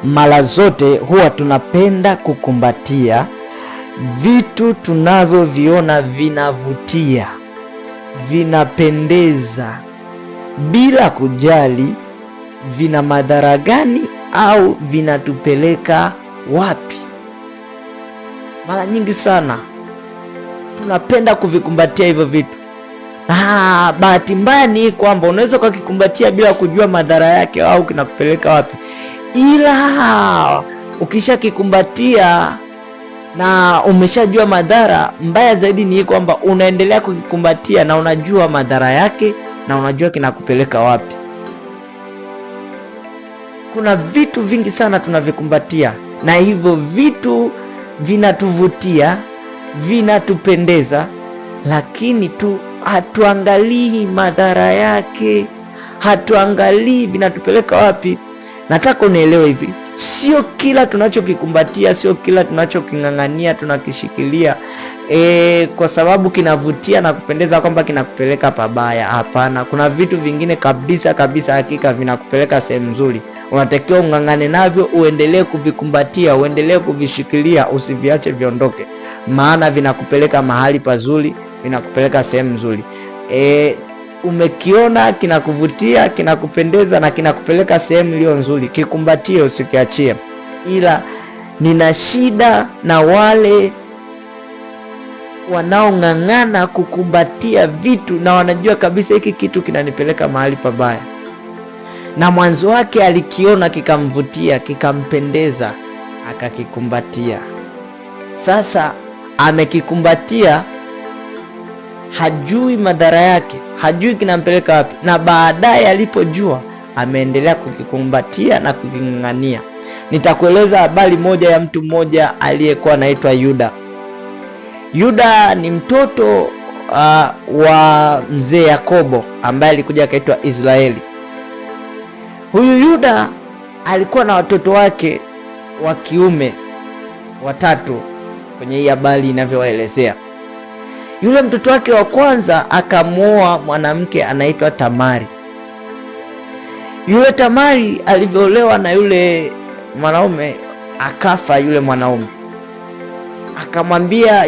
mara zote huwa tunapenda kukumbatia vitu tunavyoviona vinavutia, vinapendeza, bila kujali vina madhara gani au vinatupeleka wapi. Mara nyingi sana tunapenda kuvikumbatia hivyo vitu, na bahati mbaya ni kwamba unaweza ukakikumbatia bila kujua madhara yake au kinakupeleka wapi, ila ukishakikumbatia na umeshajua madhara, mbaya zaidi ni kwamba unaendelea kukikumbatia na unajua madhara yake na unajua kinakupeleka wapi. Kuna vitu vingi sana tunavikumbatia, na hivyo vitu vinatuvutia, vinatupendeza, lakini hatuangalii madhara yake, hatuangalii vinatupeleka wapi. Nataka unielewe hivi, sio kila tunachokikumbatia, sio kila tunachoking'ang'ania tunakishikilia kwa sababu kinavutia na kupendeza kwamba kinakupeleka pabaya. Hapana, kuna vitu vingine kabisa hakika vinakupeleka sehemu nzuri. Unatakiwa ung'ang'ane navyo, uendelee kuvikumbatia, uendelee kuvishikilia, usiviache viondoke, maana vinakupeleka mahali pazuri, vinakupeleka sehemu nzuri. Umekiona kinakuvutia, kinakupendeza na kinakupeleka sehemu iliyo nzuri, kikumbatie, usikiachie. Ila nina shida na wale wanaong'ang'ana kukumbatia vitu na wanajua kabisa hiki kitu kinanipeleka mahali pabaya, na mwanzo wake alikiona kikamvutia, kikampendeza, akakikumbatia. Sasa amekikumbatia, hajui madhara yake, hajui kinampeleka wapi, na baadaye alipojua ameendelea kukikumbatia na kuking'ang'ania. Nitakueleza habari moja ya mtu mmoja aliyekuwa anaitwa Yuda. Yuda ni mtoto wa mzee Yakobo ambaye alikuja akaitwa Israeli. Huyu Yuda alikuwa na watoto wake wa kiume watatu kwenye hii habari inavyowaelezea. Yule mtoto wake wa kwanza akamwoa mwanamke anaitwa Tamari. Yule Tamari alivyoolewa na yule mwanaume, akafa yule mwanaume.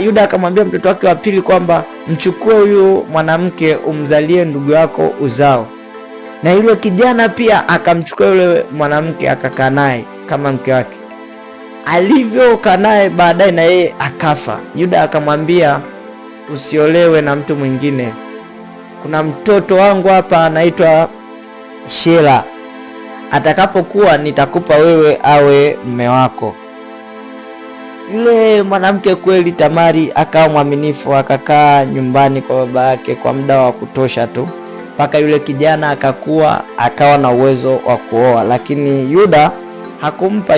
Yuda akamwambia mtoto wake wa pili kwamba mchukue huyu mwanamke umzalie ndugu yako uzao. Na yule kijana pia akamchukua yule mwanamke akakaa naye kama mke wake. Alivyokaa naye baadaye na yeye akafa. Yuda akamwambia, usiolewe na mtu mwingine, kuna mtoto wangu hapa anaitwa Shela, atakapokuwa nitakupa wewe awe mme wako. Yule mwanamke kweli Tamari akawa mwaminifu, akakaa nyumbani kwa baba yake kwa muda wa kutosha tu, mpaka yule kijana akakuwa, akawa na uwezo wa kuoa. Lakini Yuda hakumpa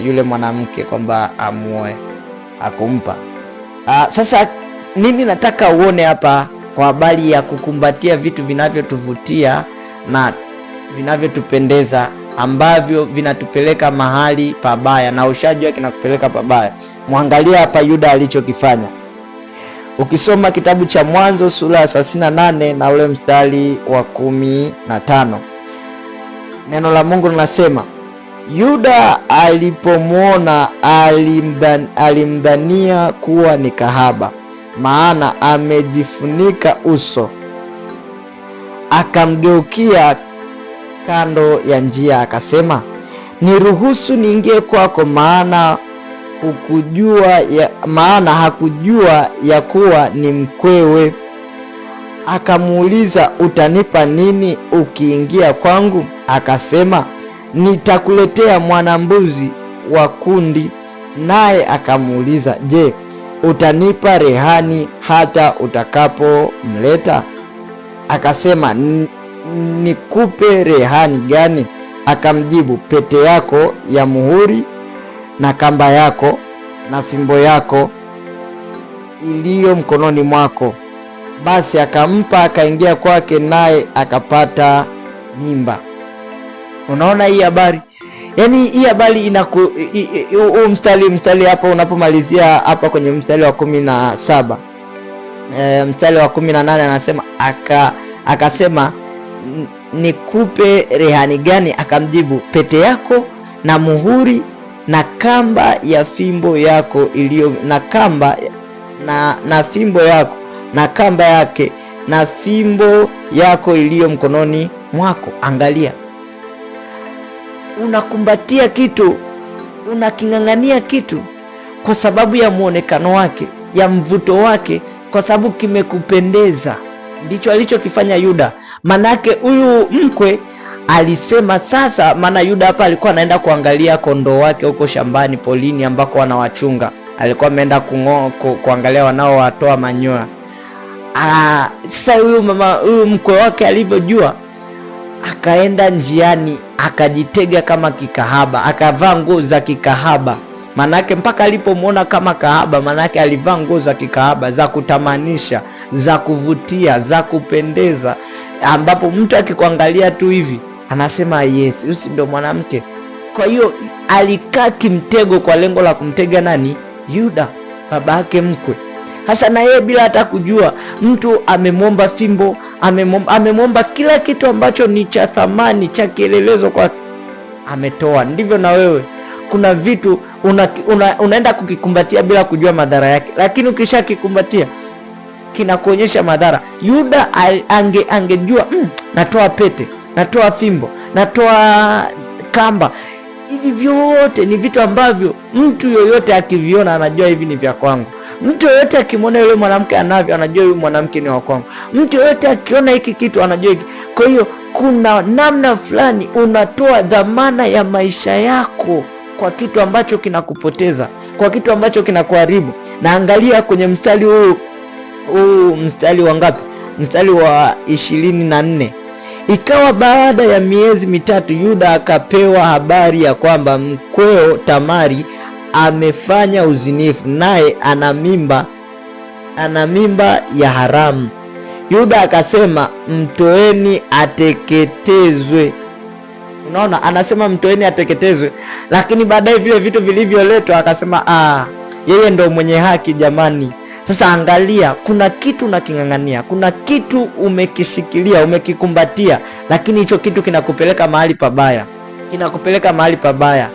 yule mwanamke kwamba amuoe, hakumpa. Sasa nini nataka uone hapa kwa habari ya kukumbatia vitu vinavyotuvutia na vinavyotupendeza, ambavyo vinatupeleka mahali pabaya, na ushajua kinakupeleka pabaya. Mwangalia hapa Yuda alichokifanya. Ukisoma kitabu cha Mwanzo sura ya 38 na ule mstari wa 15, neno la Mungu linasema, Yuda alipomwona alimdhania kuwa ni kahaba, maana amejifunika uso. Akamgeukia kando ya njia akasema, niruhusu niingie kwako, maana hakujua ya kuwa ni mkwewe. Akamuuliza, utanipa nini ukiingia kwangu? Akasema, nitakuletea mwana-mbuzi wa kundi. Naye akamuuliza, je, utanipa rehani hata utakapomleta? Akasema, nikupe rehani gani? Akamjibu, pete yako ya muhuri na kamba yako na fimbo yako iliyo mkononi mwako. Basi akampa, akaingia kwake, naye akapata mimba. Unaona hii habari? Yaani hii habari mstari hapa unapomalizia hapa kwenye mstari wa 17, mstari wa 18 anasema akasema, nikupe rehani gani? Akamjibu, pete yako na muhuri na kamba ya fimbo yako iliyo na kamba na fimbo yako na kamba yake na fimbo yako iliyo mkononi mwako. Angalia, unakumbatia kitu, unaking'ang'ania kitu kwa sababu ya muonekano wake, ya mvuto wake, kwa sababu kimekupendeza. Ndicho alichokifanya Yuda. Manake huyu mkwe alisema sasa, maana Yuda hapa alikuwa anaenda kuangalia kondoo wake huko shambani polini ambako wanawachunga. Alikuwa ameenda kuangalia wanaowatoa manyoya. Sasa huyu mkwe wake alivyojua, akaenda njiani akajitega kama kikahaba, akavaa nguo za kikahaba. Manake mpaka alipomwona kama kahaba, manake alivaa nguo za kikahaba za kutamanisha, za kuvutia, za kupendeza, ambapo mtu akikuangalia tu hivi anasema yes, huyu ndio mwanamke. Kwa hiyo alikaa kimtego kwa lengo la kumtega nani? Yuda, baba yake mkwe. Hasa na yeye bila hata kujua, mtu amemwomba fimbo, amemwomba kila kitu ambacho ni cha thamani, cha kielelezo kwa ametoa. Ndivyo na wewe, kuna vitu unaenda kukikumbatia bila kujua madhara yake, lakini ukishakikumbatia kinakuonyesha madhara. Yuda angejua, natoa pete, natoa fimbo, natoa kamba, hivi vyote ni vitu ambavyo mtu yoyote akiviona anajua hivi ni vya kwangu. Mtu yoyote akimwona yule mwanamke anavyo, anajua yule mwanamke ni wa kwangu. Mtu yoyote akiona hiki kitu anajua hiki. Kwa hiyo kuna namna fulani unatoa dhamana ya maisha yako kwa kitu ambacho kinakupoteza, kwa kitu ambacho kinakuharibu. Na angalia kwenye mstari huu, mstari wa ngapi? Mstari wa 24. Ikawa baada ya miezi mitatu, Yuda akapewa habari ya kwamba mkweo Tamari amefanya uzinifu, naye ana mimba ya haramu. Yuda akasema, mtoeni ateketezwe. Unaona, anasema mtoeni ateketezwe, lakini baadaye vile vitu vilivyoletwa akasema yeye ndo mwenye haki jamani. Sasa angalia, kuna kitu unaking'ang'ania, kuna kitu umekishikilia, umekikumbatia, lakini hicho kitu kinakupeleka mahali pabaya, kinakupeleka mahali pabaya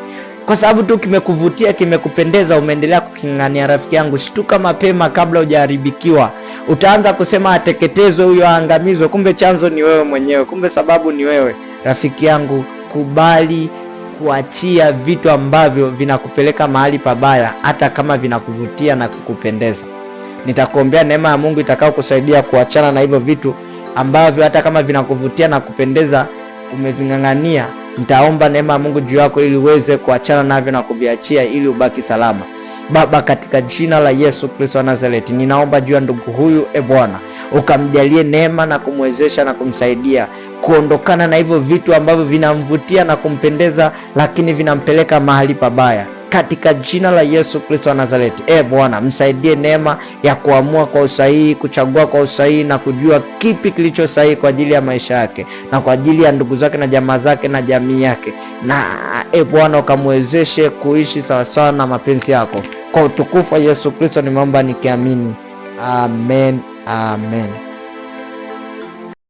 kwa sababu tu kimekuvutia, kimekupendeza, umeendelea kuking'ang'ania. Rafiki yangu, shtuka mapema kabla hujaharibikiwa. Utaanza kusema ateketezwe, huyo aangamizwe, kumbe chanzo ni wewe mwenyewe, kumbe sababu ni wewe. Rafiki yangu, kubali kuachia vitu ambavyo vinakupeleka mahali pabaya, hata kama vinakuvutia na kukupendeza. Nitakuombea neema ya Mungu itakao kusaidia kuachana na hivyo vitu ambavyo hata kama vinakuvutia na kupendeza umeving'ang'ania. Nitaomba neema ya Mungu juu yako ili uweze kuachana navyo na kuviachia ili ubaki salama. Baba, katika jina la Yesu Kristo wa Nazareti, ninaomba juu ya ndugu huyu, Bwana, ukamjalie neema na kumwezesha na kumsaidia kuondokana na hivyo vitu ambavyo vinamvutia na kumpendeza, lakini vinampeleka mahali pabaya. Katika jina la Yesu Kristo wa Nazareti, Bwana, msaidie neema ya kuamua kwa usahihi, kuchagua kwa usahihi na kujua kipi kilicho sahihi kwa ajili ya maisha yake na kwa ajili ya ndugu zake na jamaa zake na jamii yake. Na Bwana, ukamwezeshe kuishi sawasawa na mapenzi yako. Kwa utukufu wa Yesu Kristo nimeomba nikiamini. Amen. Amen.